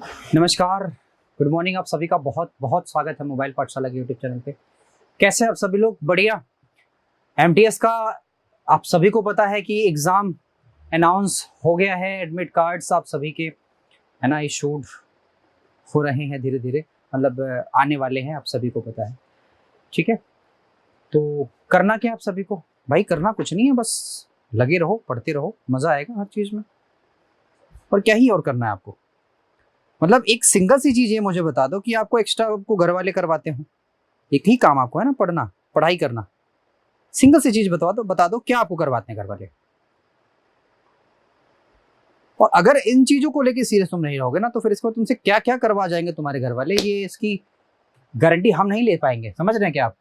नमस्कार, good morning. आप सभी का बहुत बहुत स्वागत है मोबाइल पाठशाला के यूट्यूब चैनल पे। कैसे हैं आप सभी लोग? बढ़िया। एमटीएस का आप सभी को पता है कि एग्ज़ाम अनाउंस हो गया है। एडमिट कार्ड्स आप सभी के है ना इशूड हो रहे हैं धीरे धीरे, मतलब आने वाले हैं, आप सभी को पता है। ठीक है, तो करना क्या आप सभी को? भाई करना कुछ नहीं है, बस लगे रहो, पढ़ते रहो, मज़ा आएगा हर चीज़ में। और क्या ही और करना है आपको? मतलब एक सिंगल सी चीज़ ये मुझे बता दो कि आपको एक्स्ट्रा आपको घर वाले करवाते हो। एक ही काम आपको है ना, पढ़ना, पढ़ाई करना। सिंगल सी चीज बता दो क्या आपको करवाते हैं घर वाले। और अगर इन चीजों को लेके सीरियस तुम नहीं रहोगे ना, तो फिर इसको तुमसे क्या क्या करवा जाएंगे तुम्हारे घर वाले, ये इसकी गारंटी हम नहीं ले पाएंगे। समझ रहे हैं क्या आप?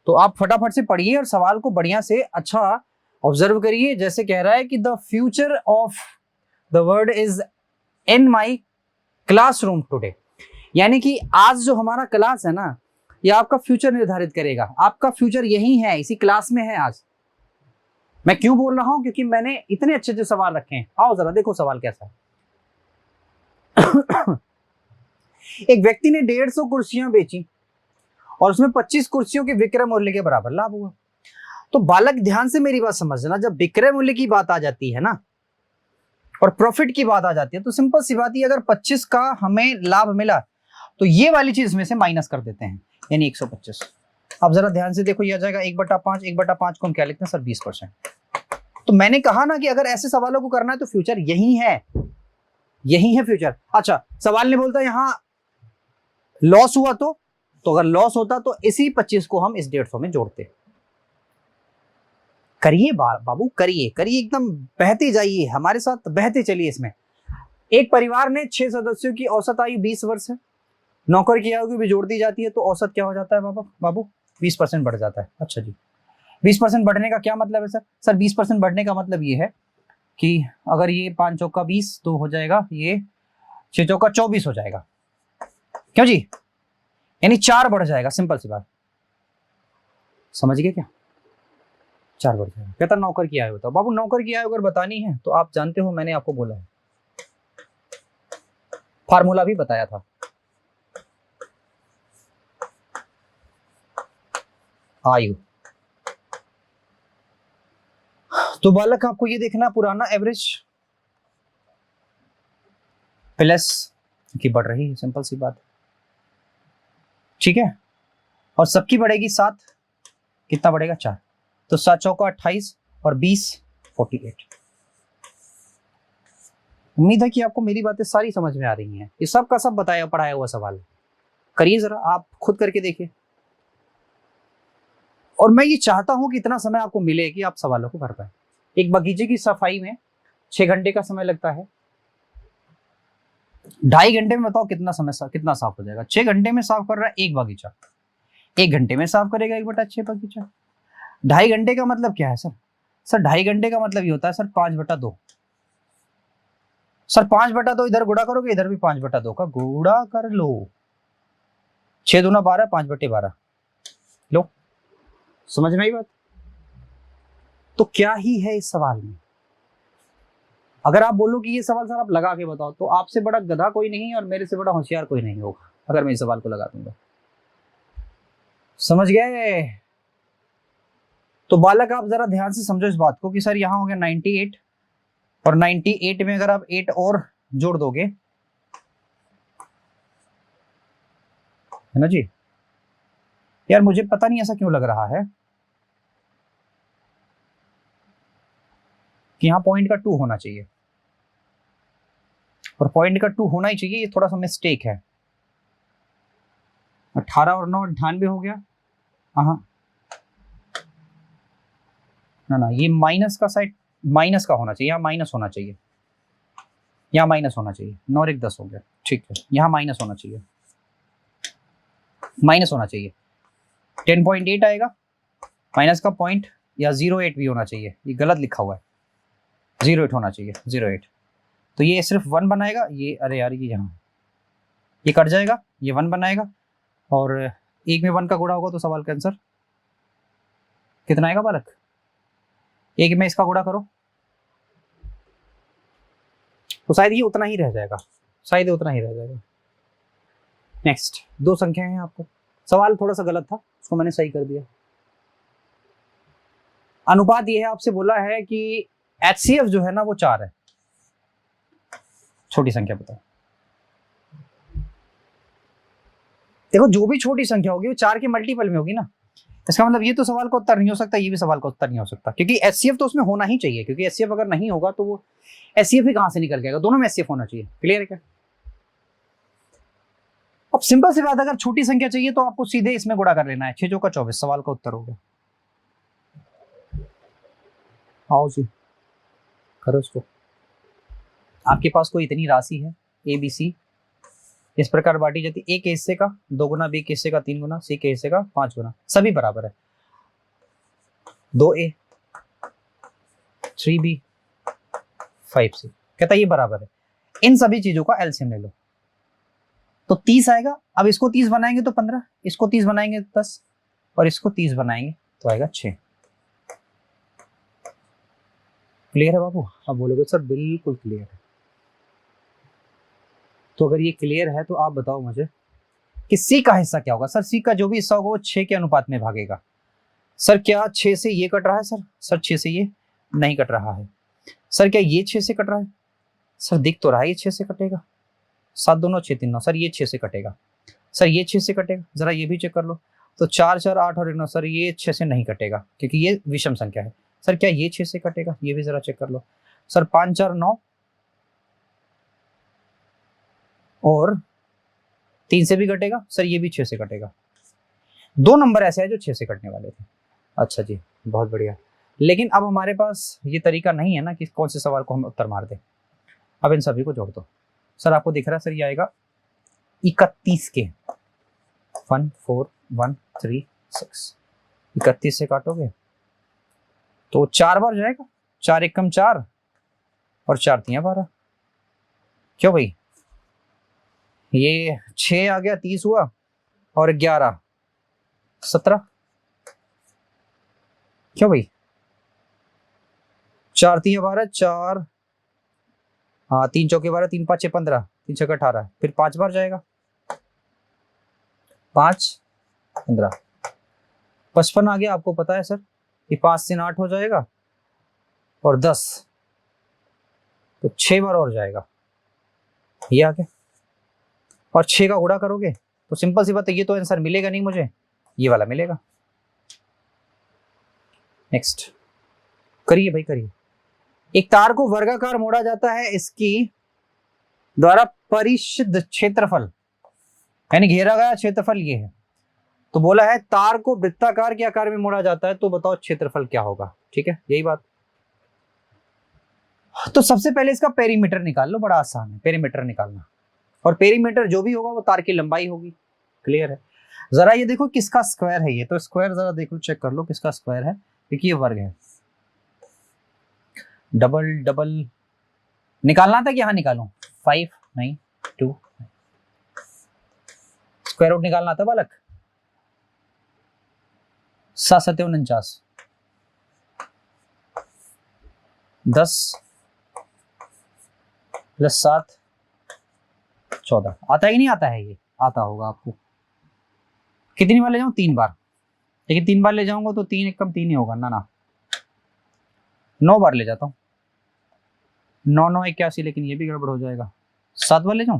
तो आप फटाफट से पढ़िए और सवाल को बढ़िया से अच्छा ऑब्जर्व करिए। जैसे कह रहा है कि the future of the world is in my classroom today, यानी कि आज जो हमारा क्लास है ना, ये आपका फ्यूचर निर्धारित करेगा। आपका फ्यूचर यही है, इसी क्लास में है आज। मैं क्यों बोल रहा हूं? क्योंकि मैंने इतने अच्छे अच्छे सवाल रखे हैं। आओ जरा देखो सवाल कैसा है। एक व्यक्ति ने 150 कुर्सियां बेची और उसमें 25 कुर्सियों के विक्रय मूल्य के बराबर लाभ हुआ। तो बालक ध्यान से मेरी बात समझना, जब विक्रय मूल्य की बात आ जाती है ना और प्रॉफिट की बात आ जाती है, तो सिंपल सी बात है, अगर 25 का हमें लाभ मिला तो ये वाली चीज में से माइनस कर देते हैं, यानी 125। अब जरा ध्यान से देखो, ये आ जाएगा 1/5। 1/5 को हम क्या लिखते हैं सर? 20%। तो मैंने कहा ना कि अगर ऐसे सवालों को करना है तो फ्यूचर यही है, यही है फ्यूचर। अच्छा, सवाल ने बोलता यहां लॉस हुआ तो अगर लॉस होता तो इसी 25 को हम इस 150 में जोड़ते। करिए बाबू, करिए करिए, एकदम बहते जाइए हमारे साथ, बहते चलिए इसमें। एक परिवार में 6 सदस्यों की औसत आयु 20 वर्ष है। नौकर की आयु भी जोड़ दी जाती है तो औसत क्या हो जाता है बाबू? 20% बढ़ जाता है। अच्छा जी, 20% बढ़ने का क्या मतलब है सर? सर 20% बढ़ने का मतलब ये है कि अगर ये 5 चौका 20 तो हो जाएगा, ये 6 चौका 24 हो जाएगा। क्यों जी? यानी 4 बढ़ जाएगा। सिंपल सी बात, समझ गए क्या? 4 बढ़ जाएगा। कहता नौकर की आयु बताओ। बाबू नौकर की आयु अगर बतानी है तो आप जानते हो, मैंने आपको बोला है, फार्मूला भी बताया था। आयु तो बालक आपको ये देखना, पुराना एवरेज प्लस की बढ़ रही है, सिंपल सी बात। ठीक है, और सबकी बढ़ेगी 7, कितना बढ़ेगा? 4। तो 7 चौका 28 और 20 48। उम्मीद है कि आपको मेरी बातें सारी समझ में आ रही हैं। ये सब का सब बताया पढ़ाया हुआ सवाल करिए, जरा आप खुद करके देखिए। और मैं ये चाहता हूं कि इतना समय आपको मिले कि आप सवालों को कर पाए। एक बगीचे की सफाई में 6 घंटे का समय लगता है। 2.5 घंटे में बताओ कितना समय कितना साफ हो जाएगा? 6 घंटे में साफ कर रहा है एक बगीचा, 1 घंटे में साफ करेगा 1/6 बगीचा। 2.5 घंटे का मतलब क्या है सर? सर 2.5 घंटे का मतलब ये होता है सर 5/2। सर 5/2 इधर गुणा करोगे, इधर भी 5/2 का गुणा कर लो। 6 दूना 12, 5/12 लो। समझ में आई बात? तो क्या ही है इस सवाल में? अगर आप बोलो कि ये सवाल सर आप लगा के बताओ, तो आपसे बड़ा गधा कोई नहीं और मेरे से बड़ा होशियार कोई नहीं होगा अगर मैं इस सवाल को लगा दूंगा। समझ गए? तो बालक आप जरा ध्यान से समझो इस बात को कि सर यहां हो गया 98 और 98 में अगर आप 8 और जोड़ दोगे, है ना जी? यार मुझे पता नहीं ऐसा क्यों लग रहा है कि यहाँ पॉइंट का 2 होना चाहिए, और पॉइंट का 2 होना ही चाहिए। ये थोड़ा सा मिस्टेक है। 18 और 9 98 हो गया। हाँ ना ना, ये माइनस का साइड माइनस का होना चाहिए, यहाँ माइनस होना चाहिए, यहाँ माइनस होना चाहिए। 9 और 1 10 हो गया। ठीक है, यहाँ माइनस होना चाहिए, माइनस होना चाहिए। 10.8 आएगा, माइनस का पॉइंट, या 08 भी होना चाहिए। ये गलत लिखा हुआ है, 08 होना चाहिए, 08। तो ये सिर्फ 1 बनाएगा। ये अरे यार, ये यहाँ ये कट जाएगा, ये 1 बनाएगा, और एक में 1 का गुणा होगा तो सवाल का आंसर कितना आएगा बालक? एक में इसका गुणा करो तो शायद ये उतना ही रह जाएगा। शायद उतना ही रह जाएगा। नेक्स्ट, दो संख्याएं हैं आपको, सवाल थोड़ा सा गलत था, उसको मैंने सही कर दिया। अनुपात ये है, आपसे बोला है कि HCF जो है ना वो 4 है। छोटी संख्या बताओ। देखो जो भी छोटी संख्या होगी वो 4 के मल्टीपल में होगी ना। इसका मतलब ये तो सवाल का उत्तर नहीं हो सकता, ये भी सवाल का उत्तर नहीं हो सकता, क्योंकि HCF तो उसमें होना ही चाहिए, क्योंकि HCF अगर नहीं होगा तो वो HCF ही कहां से निकल जाएगा, दोनों में HCF होना चाहिए। क्लियर है क्या? अब सिंपल सी बात, अगर छोटी संख्या चाहिए तो आपको सीधे इसमें गुणा कर लेना है, 6 चौका 24, सवाल का उत्तर हो गया। आओ जी करो इसको। आपके पास कोई इतनी राशि है ABC, इस प्रकार बांटी जाती, A के हिस्से का 2 गुना, B के हिस्से का 3 गुना, C के हिस्से का 5 गुना, सभी बराबर है। 2A 3B 5C, कहता है ये बराबर है। इन सभी चीजों का एलसीएम ले लो तो 30 आएगा। अब इसको 30 बनाएंगे तो 15, इसको 30 बनाएंगे तो 10, और इसको 30 बनाएंगे तो आएगा 6। क्लियर है बाबू? आप बोलोगे सर बिल्कुल क्लियर है। तो अगर ये क्लियर है तो आप बताओ मुझे कि C का हिस्सा क्या होगा। सर C का जो भी हिस्सा होगा वो 6 के अनुपात में भागेगा। सर क्या 6 से ये कट रहा है? सर 6 से ये नहीं कट रहा है। सर क्या ये 6 से कट रहा है? सर दिख तो रहा है ये 6 से कटेगा, 7 दोनों 6 3 9, सर ये 6 से कटेगा। सर ये 6 से कटेगा, जरा ये भी चेक कर लो। तो 4 4 8 और 9, सर ये 6 से नहीं कटेगा क्योंकि ये विषम संख्या है। सर क्या ये 6 से कटेगा? ये भी जरा चेक कर लो। सर 5 4 9 और 3 से भी कटेगा, सर ये भी 6 से कटेगा। 2 नंबर ऐसे हैं जो 6 से कटने वाले थे। अच्छा जी, बहुत बढ़िया। लेकिन अब हमारे पास ये तरीका नहीं है ना कि कौन से सवाल को हम उत्तर मार दें। अब इन सभी को जोड़ दो। सर आपको दिख रहा है, सर ये आएगा 31 के 1 4 1 3 6। 31 से काटोगे तो 4 बार जाएगा, 4 एकम 4 और 4 तियां 12। क्यों भाई? ये 6 आ गया, 30 हुआ, और 11 17। क्यों भाई? 4 तियां 12, 4 हाँ 3 चौके 12, 3 5 6 15, 3 छक्का 18, फिर 5 बार जाएगा, 5 15 55 आ गया। आपको पता है सर कि 5 से 8 हो जाएगा और 10, तो 6 बार और जाएगा, ये आ गया। और 6 का गुणा करोगे तो सिंपल सी बात है, ये तो आंसर मिलेगा नहीं मुझे, ये वाला मिलेगा। नेक्स्ट करिए भाई करिए। एक तार को वर्गाकार मोड़ा जाता है, इसकी द्वारा परिशुद्ध क्षेत्रफल यानी घेरा गया क्षेत्रफल ये है। तो बोला है तार को वृत्ताकार के आकार में मोड़ा जाता है, तो बताओ क्षेत्रफल क्या होगा। ठीक है, यही बात। तो सबसे पहले इसका पेरीमीटर निकाल लो, बड़ा आसान है पेरीमीटर निकालना, और पेरीमीटर जो भी होगा वो तार की लंबाई होगी। क्लियर है? जरा ये देखो किसका स्क्वायर है ये, तो स्क्वायर जरा देखो चेक कर लो किसका स्क्वायर है, क्योंकि ये वर्ग है। डबल डबल निकालना था कि यहाँ निकालूं? 5 नहीं 2, स्क्वायर रूट निकालना था बालक। 7 7 49, 10 + 7 14। आता है कि नहीं आता है? ये आता होगा आपको। कितनी बार ले जाऊं? 3 बार। लेकिन 3 बार ले जाऊंगा तो 3 एकम 3 ही होगा ना। 9 बार ले जाता हूं, 9 9 81, लेकिन ये भी गड़बड़ हो जाएगा। 7 बार ले जाऊं?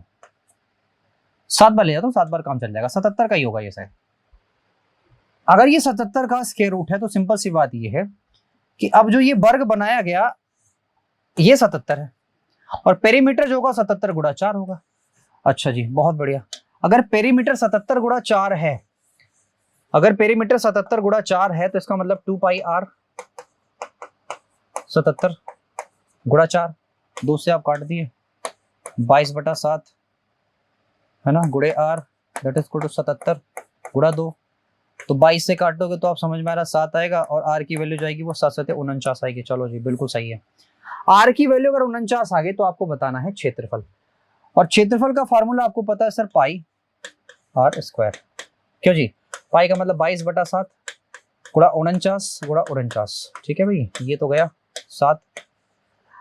7 बार ले जाता हूं, 7 बार काम चल जाएगा। 77 का ही होगा ये शायद। अगर ये 77 का स्क्वायर रूट है तो सिंपल सी बात ये है कि अब जो ये वर्ग बनाया गया ये 77 है, और पेरीमीटर जो होगा 77 गुणा 4 होगा। अच्छा जी, बहुत बढ़िया। अगर पेरीमीटर 77 गुणा 4 है, अगर पेरीमीटर 77 गुणा 4 है तो इसका मतलब 2 पाई r 77 गुणा 4, 2 से आप काट दिए, 22/7 है ना, गुणे r that is equal to 77 गुणा 2। तो 22 से काटोगे तो आप समझ में आ रहा 7 आएगा, और r की वैल्यू जाएगी वो 7 7 49 आएगी। चलो जी बिल्कुल सही है। r की वैल्यू अगर 49 आ गई तो आपको बताना है क्षेत्रफल, और क्षेत्रफल का फॉर्मूला आपको पता है सर, पाई r स्क्वायर। क्यों जी? पाई का मतलब 22/7 गुणा 49 गुणा 49। ठीक है भाई, ये तो गया 7,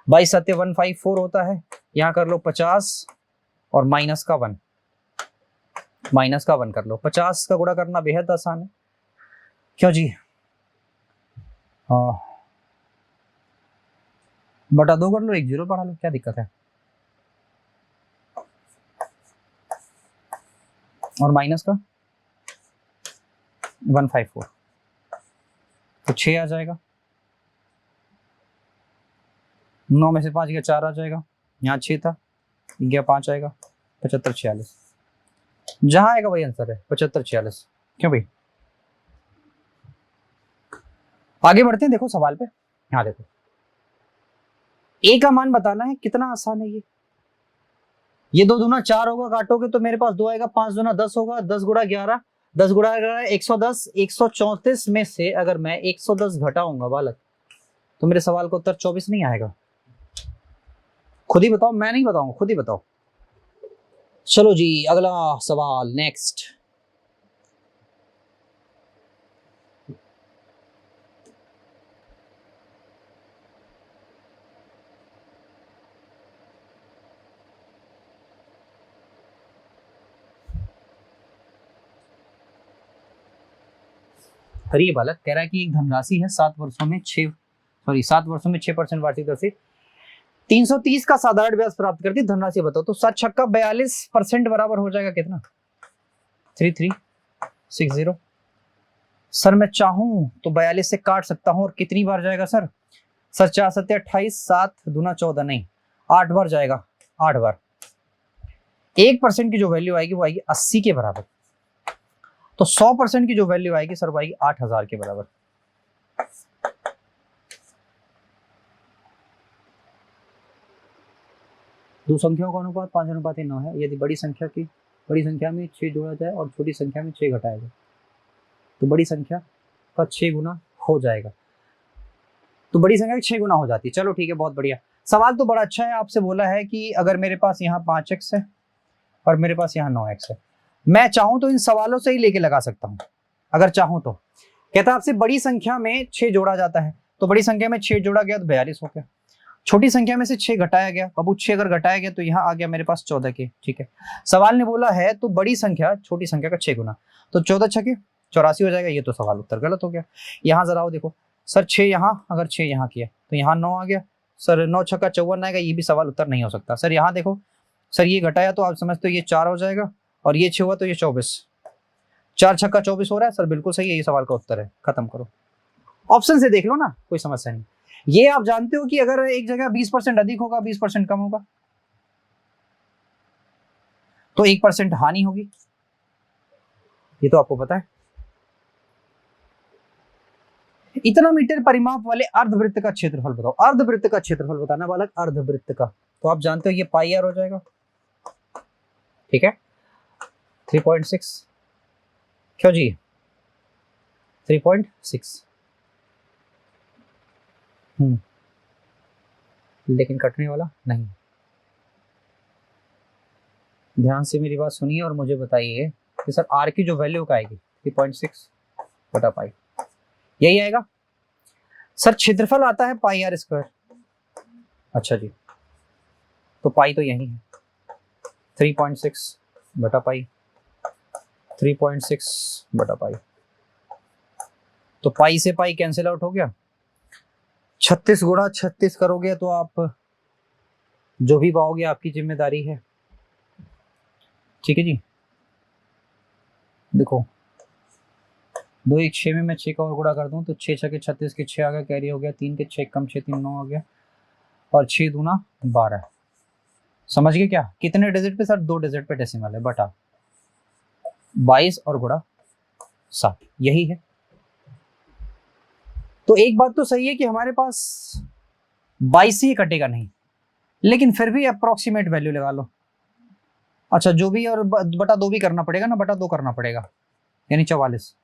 22 7 154 होता है। यहाँ कर लो 50 और माइनस का 1, माइनस का 1 कर लो। 50 का गुणा करना बेहद आसान है, क्यों जी? हाँ, बटा 2 कर लो, एक 0 बढ़ा लो, क्या दिक्कत है? और माइनस का 154, तो 6 आ जाएगा। 9 में से 5 गया 4 आ जाएगा, यहाँ 6 था, गया 5 आएगा, 75 46। जहां आएगा वही आंसर है, 75 46। क्यों भाई? आगे बढ़ते हैं, देखो सवाल पे। यहाँ देखो, ए का मान बताना है, कितना आसान है ये 2 दूना 4 होगा, काटोगे तो मेरे पास 2 आएगा, 5 दूना 10 होगा, 10 गुणा 11, 10 गुणा 11 110, 134 में से अगर मैं 110 घटाऊंगा बालक, तो मेरे सवाल का उत्तर 24 नहीं आएगा। खुद ही बताओ, मैं नहीं बताऊंगा, खुद ही बताओ। चलो जी, अगला सवाल, नेक्स्ट। अरे ये बालक कह रहा है कि एक धनराशि है 7 वर्षों में 6% वार्षिक दर से 330 का साधारण ब्याज प्राप्त करती धनराशि बताओ। तो 7 छक्का 42% बराबर हो जाएगा कितना? 3360। सर मैं चाहूं तो 42 से काट सकता हूं, और कितनी बार जाएगा सर? सर 4 7 28, 7 दूना 14, नहीं 8 बार जाएगा, 8 बार। 1% की जो वैल्यू आएगी वो आएगी 80 के बराबर। तो 100% की जो वैल्यू आएगी सर वो आएगी 8000 के बराबर। दो संख्याओं का अनुपात 5:9 है। यदि बड़ी संख्या में 6 जोड़ा जाए और छोटी संख्या में 6 घटाया जाए तो बड़ी संख्या का 6 गुना हो जाएगा। तो बड़ी संख्या 6 गुना हो जाती है। चलो ठीक है, बहुत बढ़िया। सवाल तो बड़ा अच्छा है। आपसे बोला है कि अगर मेरे पास यहाँ 5x है और मेरे पास यहाँ 9x है, मैं चाहूं तो इन सवालों से ही लेके लगा सकता हूं, अगर चाहूं तो। कहता है आपसे बड़ी संख्या में 6 जोड़ा जाता है, तो बड़ी संख्या में 6 जोड़ा गया तो 42 हो गया। छोटी संख्या में से 6 घटाया गया, बाबू 6 अगर घटाया गया तो यहाँ आ गया मेरे पास 14 के। ठीक है, सवाल ने बोला है तो बड़ी संख्या छोटी संख्या का 6 गुना, तो 14 छके 84 हो जाएगा। ये तो सवाल उत्तर गलत हो गया। यहाँ जरा आओ देखो सर, 6 यहाँ, अगर 6 यहाँ किया तो यहाँ 9 आ गया। सर 9 छक्का 54 आएगा, ये भी सवाल उत्तर नहीं हो सकता। सर यहाँ देखो सर, ये घटाया तो आप समझते हो ये 4 हो जाएगा, और ये 6 हुआ तो ये 24, 4 छक्का 24 हो रहा है। सर बिल्कुल सही है, ये सवाल का उत्तर है। खत्म करो, ऑप्शन से देख लो ना, कोई समस्या नहीं। ये आप जानते हो कि अगर एक जगह 20% अधिक होगा, 20% कम होगा, तो 1% हानि होगी, ये तो आपको पता है। इतना मीटर परिमाप वाले अर्धवृत्त का क्षेत्रफल बताओ। अर्धवृत्त का क्षेत्रफल बताना बालक, अर्धवृत्त का। तो आप जानते हो ये पाई आर हो जाएगा। ठीक है, 3.6। क्यों जी? 3.6। लेकिन कटने वाला नहीं। ध्यान से मेरी बात सुनिए और मुझे बताइए कि सर आर की जो वैल्यू का आएगी 3.6 बटा पाई, यही आएगा। सर क्षेत्रफल आता है पाई आर स्क्वायर। अच्छा जी, तो पाई तो यही है, 3.6 बटा पाई, 3.6 बटा पाई। तो पाई से पाई कैंसिल आउट हो गया। 36 गुणा 36 करोगे तो आप जो भी पाओगे आपकी जिम्मेदारी है। ठीक है जी, देखो 2 1 6 में मैं 6 का और गुणा कर दूं तो 6 छके 36 के 6 आ गया, कैरी हो गया 3 के 6 कम 6 3 9 आ गया, और 6 दूना 12। समझ गए क्या? कितने डिजिट पे सर? 2 डिजिट पे डेसिमल है, बटा 22 और गुणा 7, यही है। तो एक बात तो सही है कि हमारे पास 22 ही कटेगा नहीं, लेकिन फिर भी अप्रोक्सीमेट वैल्यू लगा लो। अच्छा जो भी, और बटा 2 भी करना पड़ेगा ना, बटा 2 करना पड़ेगा, यानी 44।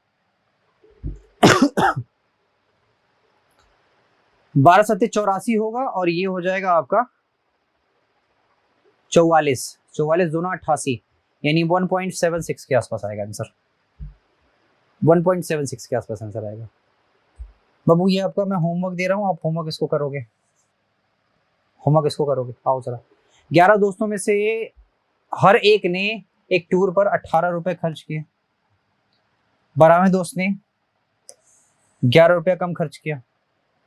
12 सत्ते 84 होगा, और ये हो जाएगा आपका 44, 44 दूना 88, यानी 1.76 के आसपास आएगा आंसर। 1.76 के आसपास आंसर आएगा। बाबू ये आपका मैं होमवर्क दे रहा हूँ, आप होमवर्क इसको करोगे, होमवर्क इसको करोगे। आओ जरा, 11 दोस्तों में से हर एक ने एक टूर पर 18 रुपए खर्च किए। 12वें दोस्त ने 11 रुपया कम खर्च किया।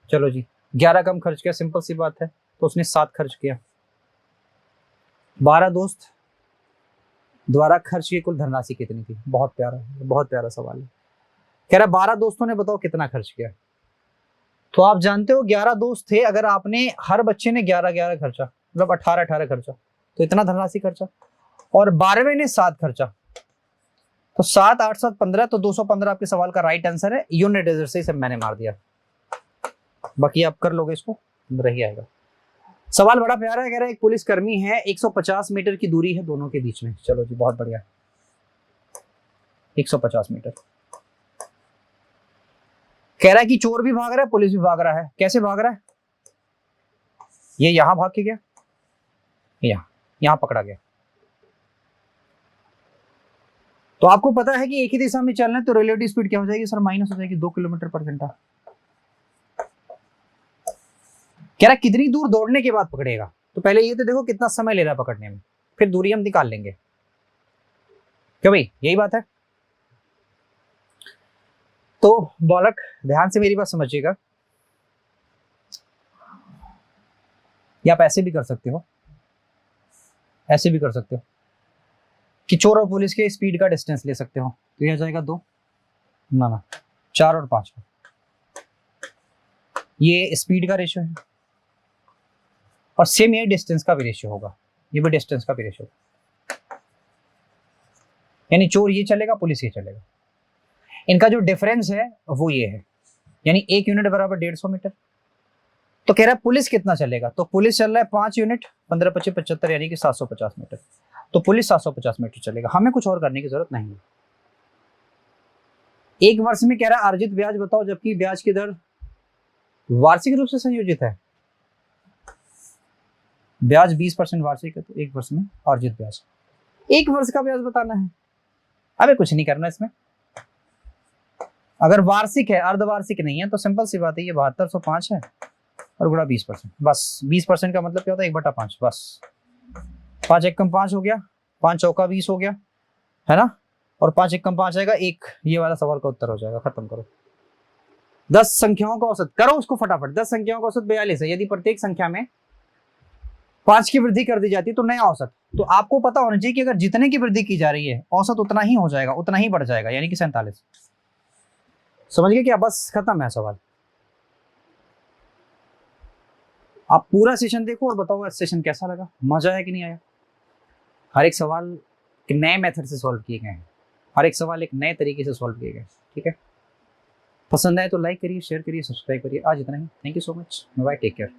चलो जी, 11 कम खर्च किया, सिंपल सी बात है, तो उसने 7 खर्च किया। 12 दोस्त द्वारा खर्च की कुल धनराशि कितनी थी? बहुत प्यारा सवाल है। कह रहा 12 दोस्तों ने बताओ कितना खर्च किया। तो आप जानते हो 11 दोस्त थे, अगर आपने हर बच्चे ने 11 खर्चा, मतलब 18 खर्चा, तो इतना धनराशि खर्चा। और 12वें ने 7 खर्चा, तो 7 8 7 15, तो 215 आपके सवाल का राइट आंसर है। यूनिट डिजिट से इसे मैंने मार दिया, बाकी आप कर लोगे, इसको रही आएगा। सवाल बड़ा प्यारा है, कह रहा है एक पुलिसकर्मी है, 150 मीटर की दूरी है दोनों के बीच में। चलो जी, बहुत बढ़िया, 150 मीटर। कह रहा है कि चोर भी भाग रहा है, पुलिस भी भाग रहा है। कैसे भाग रहा है? ये यहां भाग के गया, यहां पकड़ा गया। तो आपको पता है कि एक ही दिशा में चलना है, तो रिलेटिव स्पीड क्या हो जाएगी सर? माइनस हो जाएगी, 2 किलोमीटर पर घंटा। कह रहा है कितनी दूर दौड़ने के बाद पकड़ेगा? तो पहले ये तो देखो कितना समय ले रहा है पकड़ने में, फिर दूरी हम निकाल लेंगे। क्यों भाई, यही बात है। तो बालक ध्यान से मेरी बात समझिएगा, या आप ऐसे भी कर सकते हो, ऐसे भी कर सकते हो कि चोर और पुलिस के स्पीड का डिस्टेंस ले सकते हो। तो यह जाएगा 2, ना 4 और 5 का, ये स्पीड का रेशियो है। और सेम ये डिस्टेंस का भी रेशियो होगा, ये भी डिस्टेंस का भी रेशियो होगा। यानी चोर ये चलेगा, पुलिस ये चलेगा। इनका जो डिफरेंस है वो ये है, यानी 1 यूनिट बराबर 150 मीटर। तो कह रहा है पुलिस कितना चलेगा? तो पुलिस चल रहा है 5 यूनिट, 15 25 75, यानी कि 750 मीटर। तो पुलिस 750 मीटर चलेगा, हमें कुछ और करने की जरूरत नहीं है। एक वर्ष में कह रहा है अर्जित ब्याज बताओ, जबकि ब्याज की दर वार्षिक रूप से संयोजित है। ब्याज 20% वार्षिक है, तो एक वर्ष में अर्जित ब्याज, एक वर्ष का ब्याज बताना है। अबे कुछ नहीं करना इसमें, अगर वार्षिक है, अर्धवार्षिक नहीं है, तो सिंपल सी बात है, ये 7205 है और गुणा 20%। बस 20% का मतलब क्या होता है? 1/5। बस 5 एकम 5 हो गया, 5 चौका 20 हो गया, है ना। और 5 एकम 5 आएगा 1, ये वाला सवाल का उत्तर हो जाएगा। खत्म करो। 10 संख्याओं का औसत करो उसको फटाफट। 10 संख्याओं का औसत 42 है। यदि प्रत्येक संख्या में 5 की वृद्धि कर दी जाती है तो नया औसत, तो आपको पता होना चाहिए कि अगर जितने की वृद्धि की जा रही है औसत उतना ही हो जाएगा, उतना ही बढ़ जाएगा, यानी कि 47। समझ गए क्या? बस खत्म है सवाल। आप पूरा सेशन देखो और बताओ सेशन कैसा लगा, मजा आया कि नहीं आया। हर एक सवाल एक नए मेथड से सॉल्व किए गए हैं, हर एक सवाल एक नए तरीके से सॉल्व किए गए। ठीक है, पसंद आए तो लाइक करिए, शेयर करिए, सब्सक्राइब करिए। आज इतना ही। Thank you so much, bye, take care.